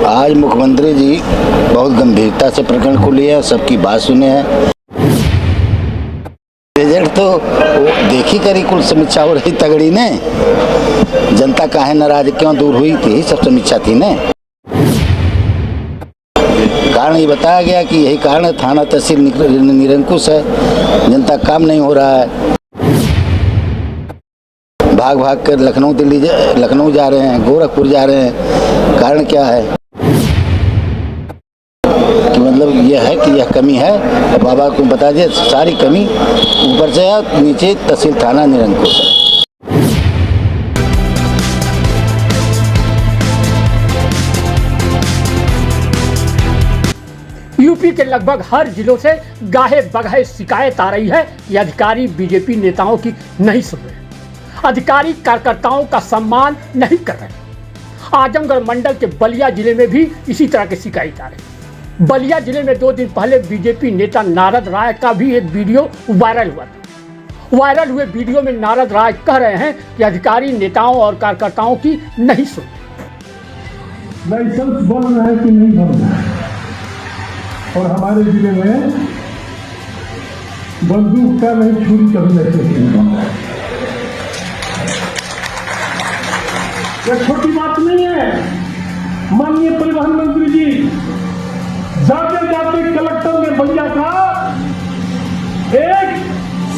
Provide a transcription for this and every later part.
आज मुख्यमंत्री जी बहुत गंभीरता से प्रकरण को लिया, सबकी बात सुने हैं। रिजल्ट तो देखी करी, कुल समीक्षा हो रही तगड़ी ने, जनता काहे नाराज क्यों दूर हुई थी, सब समीक्षा थी ने। कारण ये बताया गया कि यही कारण है, थाना तहसील निरंकुश है, जनता काम नहीं हो रहा है, भाग भाग कर लखनऊ जा रहे हैं, गोरखपुर जा रहे हैं। कारण क्या है कि मतलब यह है कि यह कमी है, बाबा को बता दिया सारी कमी ऊपर से नीचे तहसील थाना निरंकुश है। यूपी के लगभग हर जिलों से गाहे बगाहे शिकायत आ रही है कि अधिकारी बीजेपी नेताओं की नहीं सुन रहे, अधिकारी कार्यकर्ताओं का सम्मान नहीं कर रहे। आजमगढ़ मंडल के बलिया जिले में भी इसी तरह की शिकायत आ रही। बलिया जिले में 2 दिन पहले बीजेपी नेता नारद राय का भी एक वीडियो वायरल हुआ था। वायरल हुए वीडियो में नारद राय कह रहे हैं कि अधिकारी नेताओं और कार्यकर्ताओं की नहीं सुन रहे। लाइसेंस बन रहा है कि नहीं बन रहा है, और हमारे जिले में बंदूक का नहीं, छुरी का भी लाइसेंस नहीं बन रहा है। यह छोटी बात नहीं है। माननीय परिवहन मंत्री जी जाते जाते कलेक्टर ने बलिया का एक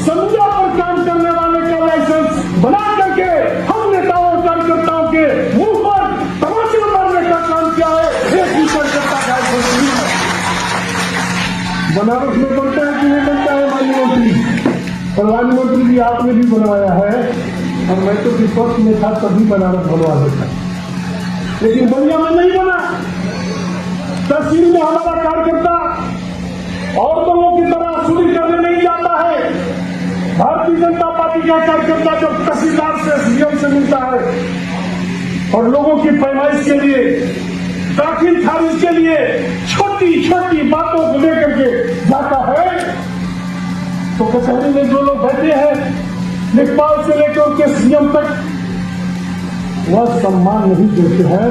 संविदा पर काम करने वाले का लाइसेंस बना करके हम नेताओं और कार्यकर्ताओं के मुंह पर तमाचे मारने का काम किया है। एक भी कार्यकर्ता बनारस में बनता है कि नहीं बनता है? माननीय मंत्री, प्रधानमंत्री जी आपने भी बनवाया है, और मैं तो विपक्ष में था तभी बनारस बनवा देता, लेकिन बलिया में नहीं बना। तहसील में हमारा कार्यकर्ता और लोगों की तरह चोरी करने नहीं जाता है। भारतीय जनता पार्टी का कार्यकर्ता जब तहसीलदार से सीएम से मिलता है और लोगों की पैमाइश के लिए, दाखिल खारिज के लिए छोटी छोटी बातों को लेकर के जाता है, तो कचहरी में जो लोग बैठे हैं लेखपाल से लेकर के सीएम तक, वह सम्मान नहीं देते हैं,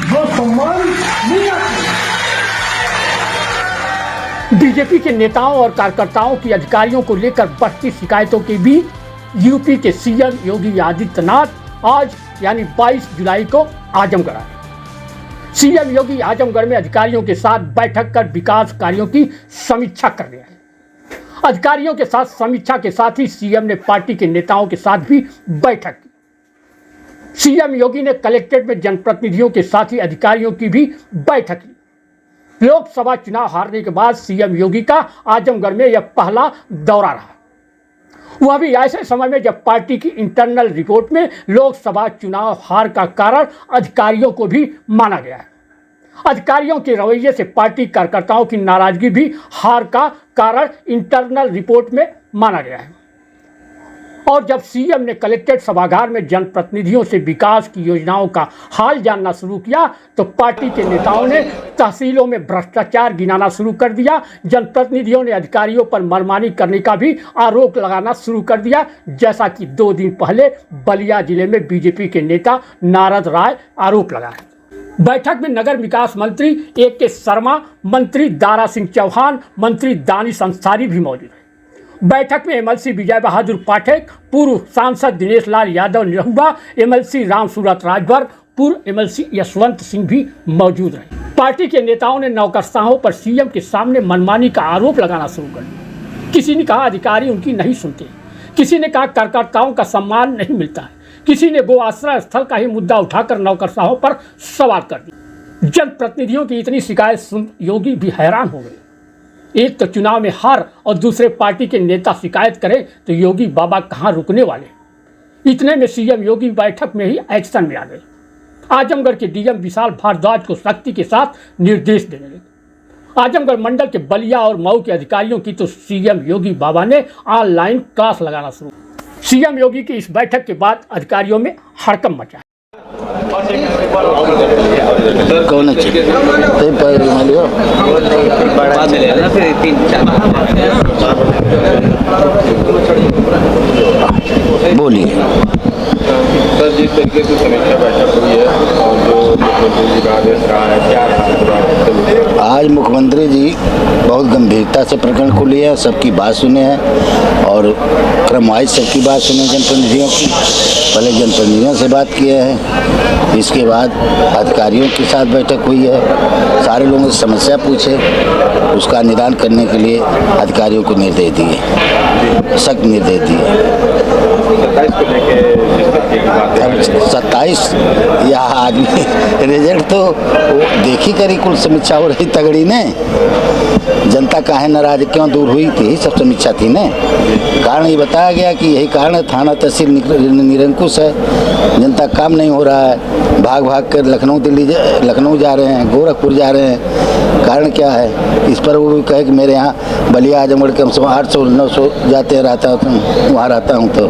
जो सम्मान नहीं आते। बीजेपी के नेताओं और कार्यकर्ताओं की अधिकारियों को लेकर बढ़ती शिकायतों के बीच यूपी के सीएम योगी आदित्यनाथ आज यानी 22 जुलाई को आजमगढ़ आए। सीएम योगी आजमगढ़ में अधिकारियों के साथ बैठक कर विकास कार्यों की समीक्षा कर रहे हैं। अधिकारियों के साथ समीक्षा के साथ ही सीएम ने पार्टी के नेताओं के साथ भी बैठक की। सीएम योगी ने कलेक्ट्रेट में जनप्रतिनिधियों के साथ ही अधिकारियों की भी बैठक की। लोकसभा चुनाव हारने के बाद सीएम योगी का आजमगढ़ में यह पहला दौरा रहा, वह भी ऐसे समय में जब पार्टी की इंटरनल रिपोर्ट में लोकसभा चुनाव हार का कारण अधिकारियों को भी माना गया है। अधिकारियों के रवैये से पार्टी कार्यकर्ताओं की नाराजगी भी हार का कारण इंटरनल रिपोर्ट में माना गया है। और जब सीएम ने कलेक्ट्रेट सभागार में जनप्रतिनिधियों से विकास की योजनाओं का हाल जानना शुरू किया तो पार्टी के नेताओं ने तहसीलों में भ्रष्टाचार गिनाना शुरू कर दिया। जनप्रतिनिधियों ने अधिकारियों पर मनमानी करने का भी आरोप लगाना शुरू कर दिया, जैसा कि 2 दिन पहले बलिया जिले में बीजेपी के नेता नारद राय आरोप लगाए। बैठक में नगर विकास मंत्री AK शर्मा, मंत्री दारा सिंह चौहान, मंत्री दानिश अंसारी भी मौजूद हैं। बैठक में MLC विजय बहादुर पाठक, पूर्व सांसद दिनेश लाल यादव निरहुआ, MLC रामसूरत राजभर, पूर्व MLC यशवंत सिंह भी मौजूद रहे। पार्टी के नेताओं ने नौकरशाहों पर सीएम के सामने मनमानी का आरोप लगाना शुरू कर दिया। किसी ने कहा अधिकारी उनकी नहीं सुनते, किसी ने कहा कार्यकर्ताओं का सम्मान नहीं मिलता है, किसी ने गो आश्रय स्थल का ही मुद्दा उठाकर नौकरशाहों पर सवाल कर दिया। जनप्रतिनिधियों की इतनी शिकायत सुन योगी भी हैरान हो गए। एक तो चुनाव में हार और दूसरे पार्टी के नेता शिकायत करें तो योगी बाबा कहाँ रुकने वाले। इतने में सीएम योगी बैठक में ही एक्शन में आ गए। आजमगढ़ के डीएम विशाल भारद्वाज को सख्ती के साथ निर्देश देने लगे। आजमगढ़ मंडल के बलिया और मऊ के अधिकारियों की तो सीएम योगी बाबा ने ऑनलाइन क्लास लगाना शुरू। सीएम योगी की इस बैठक के बाद अधिकारियों में हड़कंप मचा। कौन बोलिए। सर, जिस तरीके से समीक्षा बैठक हुई है और जो मुख्यमंत्री जी का आदेश रहा है, क्या आज मुख्यमंत्री जी बहुत गंभीरता से प्रकरण को लिए, सबकी बात सुने हैं और क्रमवाइज सबकी बात सुने जनप्रतिनिधियों की। पहले जनप्रतिनिधियों से बात किए हैं, इसके बाद अधिकारियों के साथ बैठक हुई है, सारे लोगों से समस्या पूछे, उसका निदान करने के लिए अधिकारियों को निर्देश दिए, सख्त निर्देश दिए। 27 को लेके 27 यह आदमी रिजल्ट तो देखी करी, कुल समीक्षा हो रही तगड़ी ने, जनता काहे नाराज क्यों दूर हुई थी, सब समीक्षा थी ने। कारण ये बताया गया कि यही कारण है, थाना तहसील निरंकुश है, जनता काम नहीं हो रहा है, भाग भाग कर लखनऊ जा रहे हैं, गोरखपुर जा रहे हैं। कारण क्या है, इस पर वो भी कहे कि मेरे यहाँ बलिया आजमगढ़ कम से कम 800-900 जाते रहता हूँ, वहाँ रहता हूँ। तो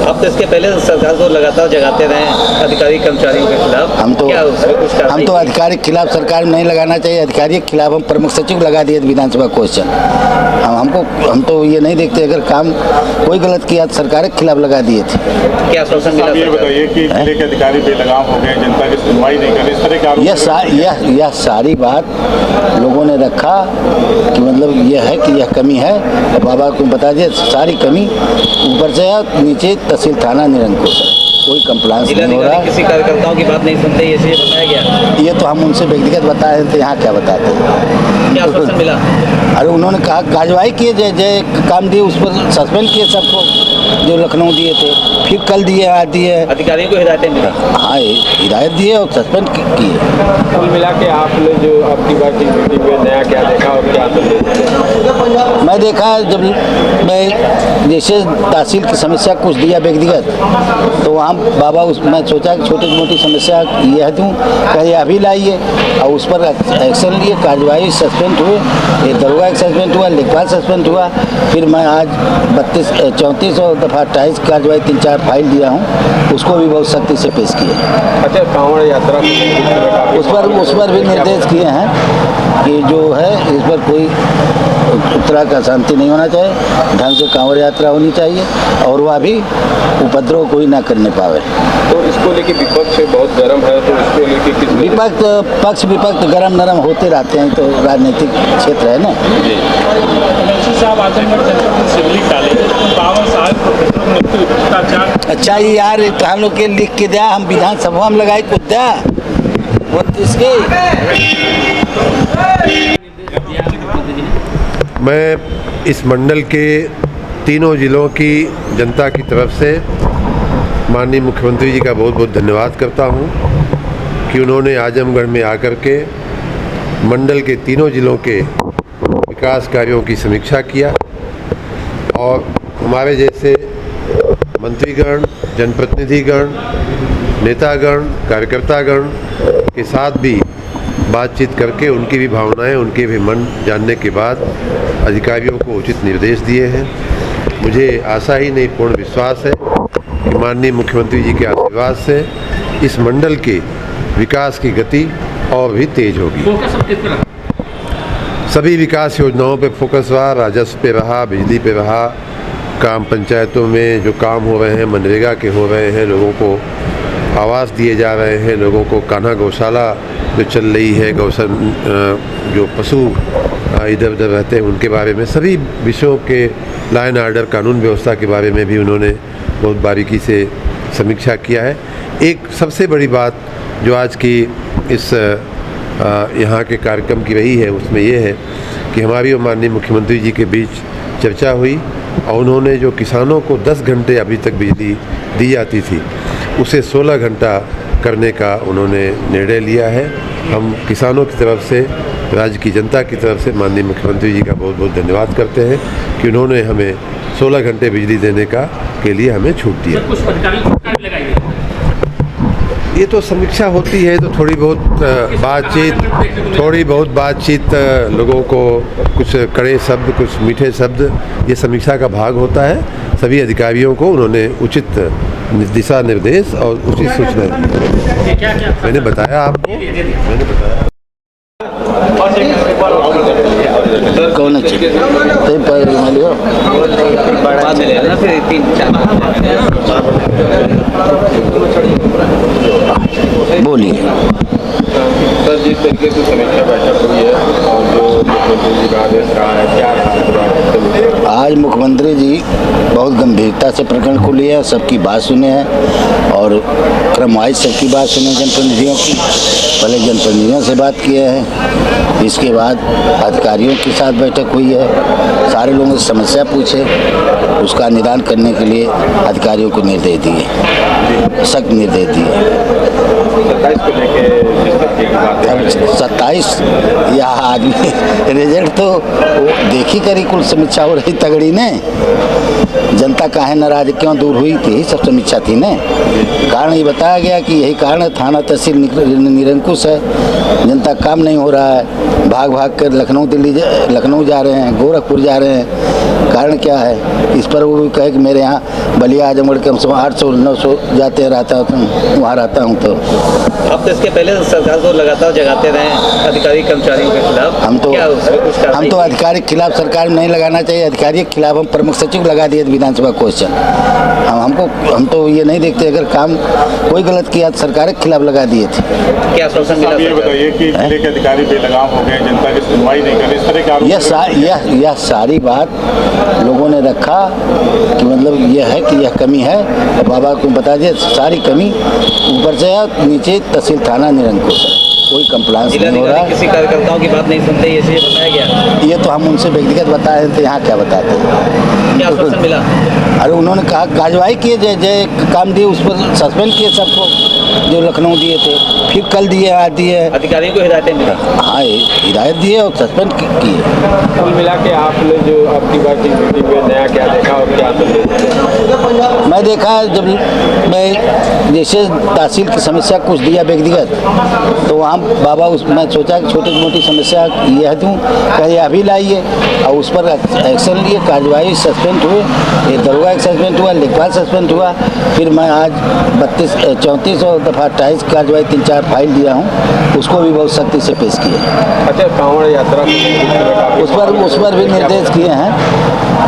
अब तो इसके पहले सरकार को लगातार जगाते रहे अधिकारी कर्मचारियों के खिलाफ, हम तो अधिकारी के खिलाफ सरकार में नहीं लगाना चाहिए, अधिकारी के खिलाफ हम प्रमुख सचिव लगा दिए विधानसभा क्वेश्चन। हम तो ये नहीं देखते, अगर काम कोई गलत किया तो सरकार के खिलाफ लगा दिए थे। क्या आश्वासन मिला? ये बताइए कि जिले के अधिकारी बेलगाम हो गए, जनता की सुनवाई नहीं कर रहे, इस तरह के आरोप यह सारी बात लोगों ने रखा कि मतलब यह है कि यह कमी है, बाबा को बता दिए सारी कमी, ऊपर से नीचे तहसील थाना निरंकुश है, कोई कंप्लेंट नहीं हो रहा। किसी कार्यकर्ताओं की बात नहीं सुनते, ये बताया गया। ये तो हम उनसे व्यक्तिगत बताए थे, यहाँ क्या बताते हैं। क्या आश्वासन मिला? अरे उन्होंने कहा कार्रवाई किए, जय काम दिए, उस पर सस्पेंड किए सबको जो लखनऊ दिए थे, फिर कल दिए, आज दिए। अधिकारियों को हिदायतें मिली? हाँ, हिदायत दिए और सस्पेंड किए। कुल मिला के आपने जो आपकी बात की मीटिंग में नया क्या देखा और क्या मैं देखा, जब मैं जैसे तहसील की समस्या कुछ दिया व्यक्तिगत, तो वहाँ बाबा मैं सोचा कि छोटी मोटी समस्या यह दूँ, कहीं अभी लाइए, और उस पर एक्शन लिए, कार्रवाई, सस्पेंड हुए, ये दरोगा एक सस्पेंड हुआ, लेखपाल सस्पेंड हुआ। फिर मैं आज 34 और दफ़ा 28 कार्रवाई 3-4 फाइल दिया हूँ, उसको भी बहुत सख्ती से पेश किया। अच्छा, कांवड़ यात्रा उस पर भी निर्देश किए हैं कि जो है इस पर कोई तरह का शांति नहीं होना चाहिए, ढंग से कांवड़ यात्रा होनी चाहिए, और वह भी उपद्रव कोई ना करने पावे। तो इसको लेके विपक्ष बहुत गर्म है, तो इसको लेके पक्ष विपक्ष गर्म नरम होते रहते हैं, तो राजनीतिक क्षेत्र है ना। साहब आजमगढ़ जनपद में शिवलिंग डाले, बाबा साहब अच्छा ये यार हम लोग के लिख के दिया, हम विधानसभा में लगाई कुछ दिया वो इसके। मैं इस मंडल के तीनों जिलों की जनता की तरफ से माननीय मुख्यमंत्री जी का बहुत बहुत धन्यवाद करता हूं कि उन्होंने आजमगढ़ में आकर के मंडल के तीनों जिलों के विकास कार्यों की समीक्षा किया, और हमारे जैसे मंत्रीगण, जनप्रतिनिधिगण, नेतागण, कार्यकर्तागण के साथ भी बातचीत करके उनकी भी भावनाएं, उनके भी मन जानने के बाद अधिकारियों को उचित निर्देश दिए हैं। मुझे आशा ही नहीं, पूर्ण विश्वास है कि माननीय मुख्यमंत्री जी के आशीर्वाद से इस मंडल के विकास की गति और भी तेज होगी। सभी विकास योजनाओं पे फोकस रहा, राजस्व पे रहा, बिजली पे रहा, काम पंचायतों में जो काम हो रहे हैं, मनरेगा के हो रहे हैं, लोगों को आवास दिए जा रहे हैं, लोगों को कान्हा गौशाला जो चल रही है, जो पशु इधर उधर रहते हैं उनके बारे में, सभी विषयों के लाइन आर्डर, कानून व्यवस्था के बारे में भी उन्होंने बहुत बारीकी से समीक्षा किया है। एक सबसे बड़ी बात जो आज की इस यहाँ के कार्यक्रम की रही है, उसमें ये है कि हमारी और माननीय मुख्यमंत्री जी के बीच चर्चा हुई, और उन्होंने जो किसानों को 10 घंटे अभी तक बिजली दी जाती थी, उसे 16 घंटा करने का उन्होंने निर्णय लिया है। हम किसानों की तरफ से, राज्य की जनता की तरफ से माननीय मुख्यमंत्री जी का बहुत बहुत धन्यवाद करते हैं कि उन्होंने हमें 16 घंटे बिजली देने के लिए हमें छूट दिया। ये तो समीक्षा होती है, तो थोड़ी बहुत बातचीत, लोगों को कुछ कड़े शब्द, कुछ मीठे शब्द, ये समीक्षा का भाग होता है। सभी अधिकारियों को उन्होंने उचित दिशा निर्देश और उचित सूचना दी। मैंने बताया आपको, कौन अच्छी बाद में लेना, फिर 3-4 बोलिए। सर, जिस तरीके से समीक्षा बैठक हुई है और जो मुख्यमंत्री जी का आदेश रहा है, क्या रहा? आज मुख्यमंत्री जी बहुत गंभीरता से प्रकरण को लिए हैं, सबकी बात सुने हैं और क्रमवाइज सबकी बात सुने जनप्रतिनिधियों की। पहले जनप्रतिनिधियों से बात किए हैं, इसके बाद अधिकारियों के साथ बैठक हुई है, सारे लोगों से समस्या पूछे, उसका निदान करने के लिए अधिकारियों को निर्देश दिए, सख्त निर्देश दिए। 27 को लेके जिस तरीके की बात है, 27 यह आदमी रिजल्ट तो वो देखी करी कुल समीक्षा हो रही तगड़ी ने, जनता काहे नाराज क्यों दूर हुई थी, सब समीक्षा थी ने। कारण ये बताया गया कि यही कारण है, थाना तहसील निरंकुश है, जनता काम नहीं हो रहा है, भाग भाग कर लखनऊ जा रहे हैं, गोरखपुर जा रहे हैं। कारण क्या है, इस पर वो भी कहे कि मेरे यहाँ बलिया आजमगढ़ कम से कम 800-900 जाते रहता हूँ, वहाँ रहता हूँ। तो अब तो इसके पहले सरकार को लगातार जगाते रहे अधिकारी कर्मचारियों के खिलाफ, हम तो अधिकारी के खिलाफ सरकार में नहीं लगाना चाहिए, अधिकारी के खिलाफ हम प्रमुख सचिव लगा दिए विधानसभा क्वेश्चन। हम तो ये नहीं देखते, अगर काम कोई गलत किया तो सरकार के खिलाफ लगा दिए थे। क्या आश्वासन मिला? ये बताइए कि जिले के अधिकारी बेलगाम हो गए, जनता की सुनवाई नहीं कर रहे, इस तरह के आरोप यह सारी बात लोगों ने रखा कि मतलब यह है कि यह कमी है, बाबा को बता दिया सारी कमी ऊपर से है, नीचे तहसील थाना निरंकुश है, कोई कंप्लेंस नहीं हो रहा। किसी कार्यकर्ताओं की बात नहीं सुनते, ये चीज़ बताया गया। ये तो हम उनसे व्यक्तिगत बताए तो यहाँ क्या बताते हैं। क्या आश्वासन मिला? अरे उन्होंने कहा कार्यवाही किए, जय काम दिए, उस पर सस्पेंड किए सबको जो लखनऊ दिए थे, फिर कल दिए, आज दिए। अधिकारियों को हिदायतें मिली? हाँ, हिदायत दिए और सस्पेंड किए। कुल मिला के आपने जो आपकी बात की मीटिंग में नया क्या देखा और क्या मैं देखा, जब मैं जैसे तहसील की समस्या कुछ दिया व्यक्तिगत, तो वहाँ बाबा मैं सोचा कि छोटी मोटी समस्या ये है दूँ, कहे अभी लाइए, और उस पर एक्शन लिए, कार्यवाही सस्पेंड हुए, ये दरोगा एक सस्पेंड हुआ, लेखपाल सस्पेंड हुआ। फिर मैं आज 34 और दफ़ा 28 कार्यवाही 3-4 फाइल दिया हूँ, उसको भी बहुत सख्ती से पेश किया। अच्छा, कांवड़ यात्रा उस पर भी निर्देश किए हैं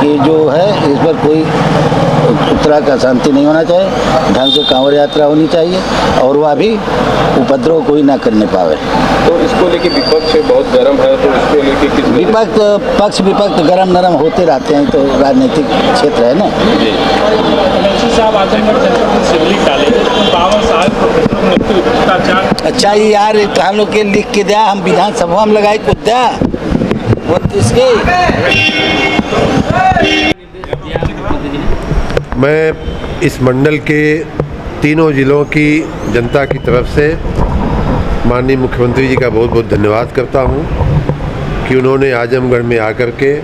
कि जो है इस पर कोई उत्तरा का शांति नहीं होना चाहिए, ढंग से कांवड़ यात्रा होनी चाहिए और वह भी उपद्रव कोई ना करने पावे। तो इसको लेके विपक्ष बहुत गर्म है, तो इसको लेके किस पक्ष विपक्ष गरम नरम होते रहते हैं, तो राजनीतिक क्षेत्र है ना। एमएलसी साहब आजमगढ़ जनपद से सिवली डाले, 52 साल प्रोफेसर मुक्ति भ्रष्टाचार। अच्छा ये यार कहानों के लिख के दिया, हम विधानसभा में लगाए कुछ दिया वो इसके। मैं इस मंडल के तीनों जिलों की जनता की तरफ से माननीय मुख्यमंत्री जी का बहुत बहुत धन्यवाद करता हूं कि उन्होंने आजमगढ़ में आकर के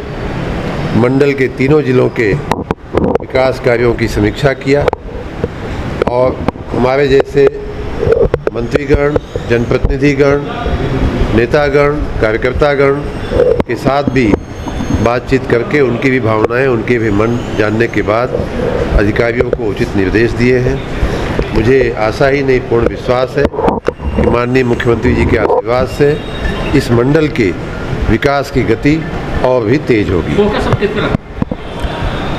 मंडल के तीनों जिलों के विकास कार्यों की समीक्षा किया और हमारे जैसे मंत्रीगण, जनप्रतिनिधिगण, नेतागण, कार्यकर्तागण के साथ भी बातचीत करके उनकी भी भावनाएं, उनके भी मन जानने के बाद अधिकारियों को उचित निर्देश दिए हैं। मुझे आशा ही नहीं पूर्ण विश्वास है कि माननीय मुख्यमंत्री जी के आशीर्वाद से इस मंडल के विकास की गति और भी तेज होगी।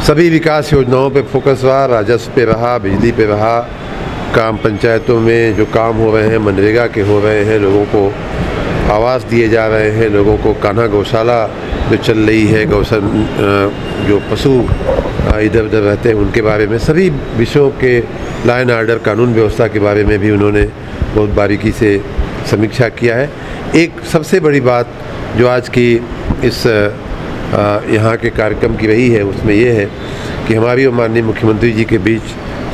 सभी विकास योजनाओं पे फोकस रहा, राजस्व पे रहा, बिजली पे रहा, काम पंचायतों में जो काम हो रहे हैं, मनरेगा के हो रहे हैं, लोगों को आवास दिए जा रहे हैं, लोगों को कान्हा गौशाला जो चल रही है, जो पशु इधर उधर रहते हैं उनके बारे में, सभी विषयों के लाइन आर्डर, कानून व्यवस्था के बारे में भी उन्होंने बहुत बारीकी से समीक्षा किया है। एक सबसे बड़ी बात जो आज की इस यहाँ के कार्यक्रम की रही है उसमें ये है कि हमारी और माननीय मुख्यमंत्री जी के बीच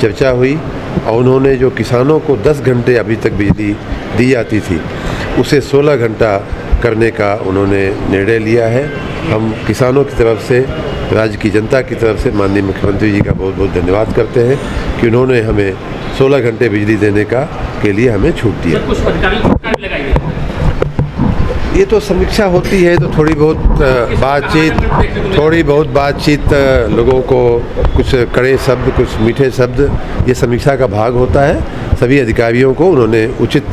चर्चा हुई और उन्होंने जो किसानों को 10 घंटे अभी तक बिजली दी जाती थी उसे 16 घंटा करने का उन्होंने निर्णय लिया है। हम किसानों की तरफ से, राज्य की जनता की तरफ से माननीय मुख्यमंत्री जी का बहुत बहुत धन्यवाद करते हैं कि उन्होंने हमें 16 घंटे बिजली देने के लिए हमें छूट दिया। ये तो समीक्षा होती है तो थोड़ी बहुत बातचीत लोगों को कुछ कड़े शब्द, कुछ मीठे शब्द, ये समीक्षा का भाग होता है। सभी अधिकारियों को उन्होंने उचित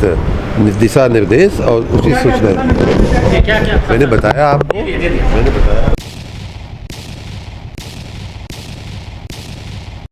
दिशा निर्देश और उचित सूचना दी। मैंने बताया आपको, मैंने बताया।